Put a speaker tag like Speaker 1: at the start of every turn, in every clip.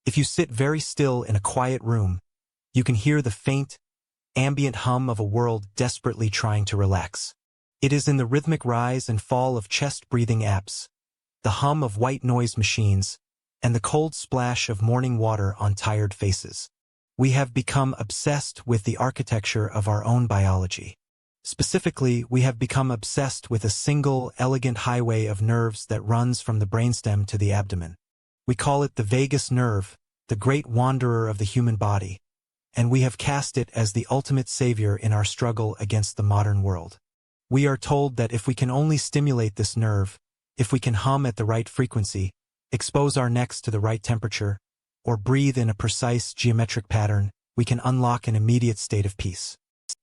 Speaker 1: If you sit very still in a quiet room, you can hear the faint, ambient hum of a world desperately trying to relax. It is in the rhythmic rise and fall of chest-breathing apps, the hum of white noise machines, and the cold splash of morning water on tired faces. We have become obsessed with the architecture of our own biology. Specifically, we have become obsessed with a single, elegant highway of nerves that runs from the brainstem to the abdomen. We call it the vagus nerve, the great wanderer of the human body, and we have cast it as the ultimate savior in our struggle against the modern world. We are told that if we can only stimulate this nerve, if we can hum at the right frequency, expose our necks to the right temperature, or breathe in a precise geometric pattern, we can unlock an immediate state of peace.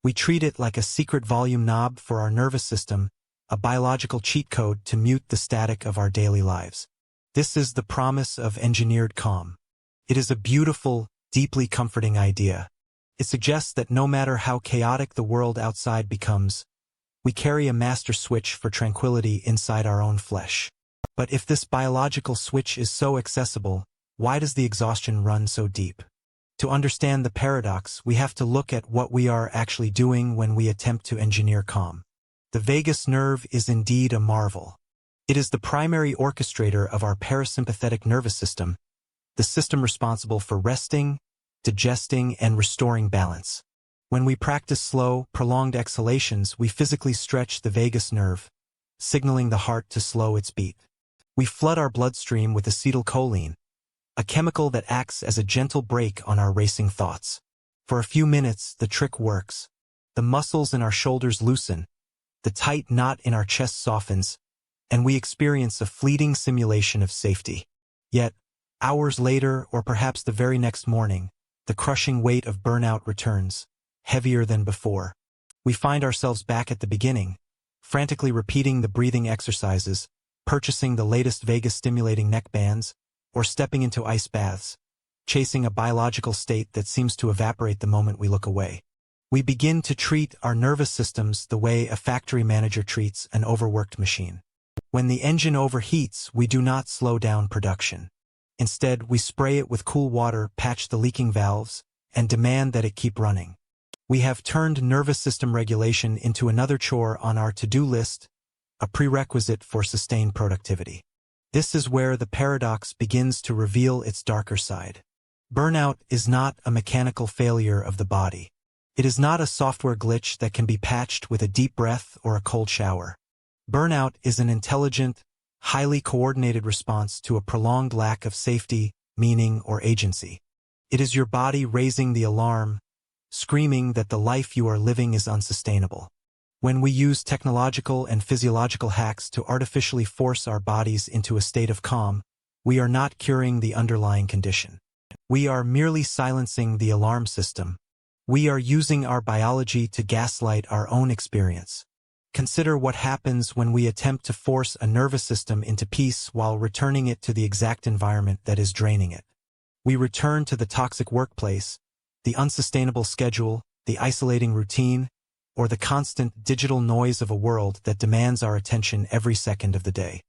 Speaker 1: We treat it like a secret volume knob for our nervous system, a biological cheat code to mute the static of our daily lives. This is the promise of engineered calm. It is a beautiful, deeply comforting idea. It suggests that no matter how chaotic the world outside becomes, we carry a master switch for tranquility inside our own flesh. But if this biological switch is so accessible, why does the exhaustion run so deep? To understand the paradox, we have to look at what we are actually doing when we attempt to engineer calm. The vagus nerve is indeed a marvel. It is the primary orchestrator of our parasympathetic nervous system, the system responsible for resting, digesting, and restoring balance. When we practice slow, prolonged exhalations, we physically stretch the vagus nerve, signaling the heart to slow its beat. We flood our bloodstream with acetylcholine, a chemical that acts as a gentle brake on our racing thoughts. For a few minutes, the trick works. The muscles in our shoulders loosen, the tight knot in our chest softens, and we experience a fleeting simulation of safety. Yet, hours later, or perhaps the very next morning, the crushing weight of burnout returns, heavier than before. We find ourselves back at the beginning, frantically repeating the breathing exercises, purchasing the latest vagus-stimulating neck bands, or stepping into ice baths, chasing a biological state that seems to evaporate the moment we look away. We begin to treat our nervous systems the way a factory manager treats an overworked machine. When the engine overheats, we do not slow down production. Instead, we spray it with cool water, patch the leaking valves, and demand that it keep running. We have turned nervous system regulation into another chore on our to-do list, a prerequisite for sustained productivity. This is where the paradox begins to reveal its darker side. Burnout is not a mechanical failure of the body. It is not a software glitch that can be patched with a deep breath or a cold shower. Burnout is an intelligent, highly coordinated response to a prolonged lack of safety, meaning, or agency. It is your body raising the alarm, screaming that the life you are living is unsustainable. When we use technological and physiological hacks to artificially force our bodies into a state of calm, we are not curing the underlying condition. We are merely silencing the alarm system. We are using our biology to gaslight our own experience. Consider what happens when we attempt to force a nervous system into peace while returning it to the exact environment that is draining it. We return to the toxic workplace, the unsustainable schedule, the isolating routine, or the constant digital noise of a world that demands our attention every second of the day.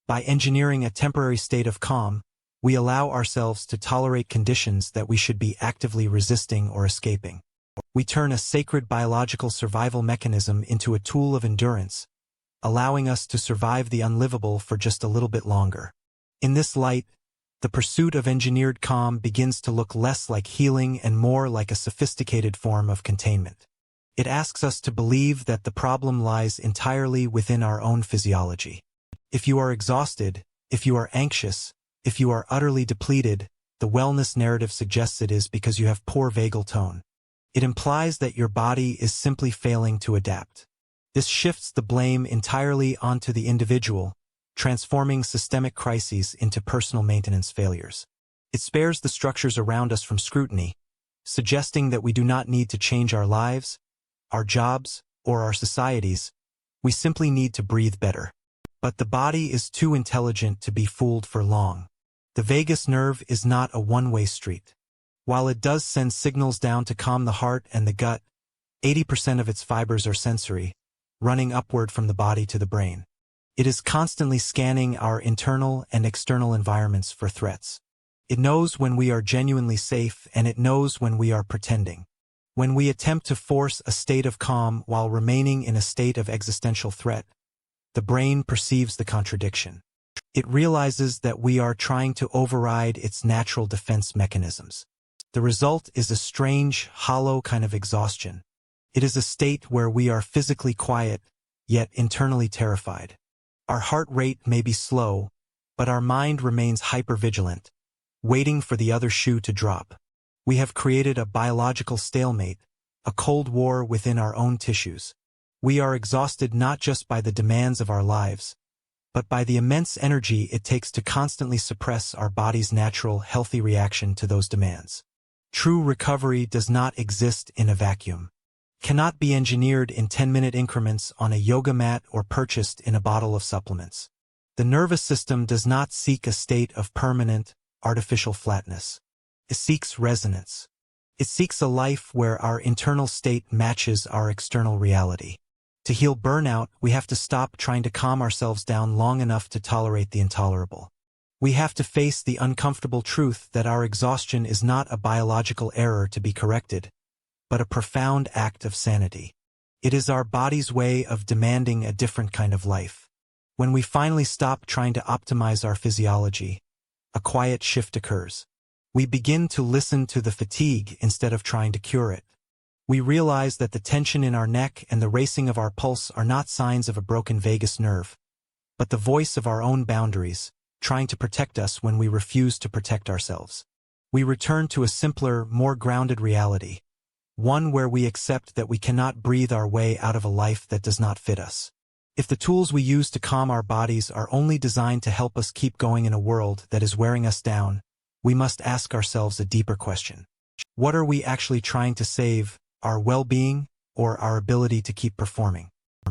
Speaker 1: By engineering a temporary state of calm, we allow ourselves to tolerate conditions that we should be actively resisting or escaping. We turn a sacred biological survival mechanism into a tool of endurance, allowing us to survive the unlivable for just a little bit longer. In this light, the pursuit of engineered calm begins to look less like healing and more like a sophisticated form of containment. It asks us to believe that the problem lies entirely within our own physiology. If you are exhausted, if you are anxious, if you are utterly depleted, the wellness narrative suggests it is because you have poor vagal tone. It implies that your body is simply failing to adapt. This shifts the blame entirely onto the individual, transforming systemic crises into personal maintenance failures. It spares the structures around us from scrutiny, suggesting that we do not need to change our lives, our jobs, or our societies. We simply need to breathe better. But the body is too intelligent to be fooled for long. The vagus nerve is not a one-way street. While it does send signals down to calm the heart and the gut, 80% of its fibers are sensory, running upward from the body to the brain. It is constantly scanning our internal and external environments for threats. It knows when we are genuinely safe, and it knows when we are pretending. When we attempt to force a state of calm while remaining in a state of existential threat, the brain perceives the contradiction. It realizes that we are trying to override its natural defense mechanisms. The result is a strange, hollow kind of exhaustion. It is a state where we are physically quiet, yet internally terrified. Our heart rate may be slow, but our mind remains hypervigilant, waiting for the other shoe to drop. We have created a biological stalemate, a cold war within our own tissues. We are exhausted not just by the demands of our lives, but by the immense energy it takes to constantly suppress our body's natural, healthy reaction to those demands. True recovery does not exist in a vacuum, cannot be engineered in 10-minute increments on a yoga mat or purchased in a bottle of supplements. The nervous system does not seek a state of permanent, artificial flatness. It seeks resonance. It seeks a life where our internal state matches our external reality. To heal burnout, we have to stop trying to calm ourselves down long enough to tolerate the intolerable. We have to face the uncomfortable truth that our exhaustion is not a biological error to be corrected, but a profound act of sanity. It is our body's way of demanding a different kind of life. When we finally stop trying to optimize our physiology, a quiet shift occurs. We begin to listen to the fatigue instead of trying to cure it. We realize that the tension in our neck and the racing of our pulse are not signs of a broken vagus nerve, but the voice of our own boundaries, trying to protect us when we refuse to protect ourselves. We return to a simpler, more grounded reality, one where we accept that we cannot breathe our way out of a life that does not fit us. If the tools we use to calm our bodies are only designed to help us keep going in a world that is wearing us down, we must ask ourselves a deeper question. What are we actually trying to save, our well-being or our ability to keep performing?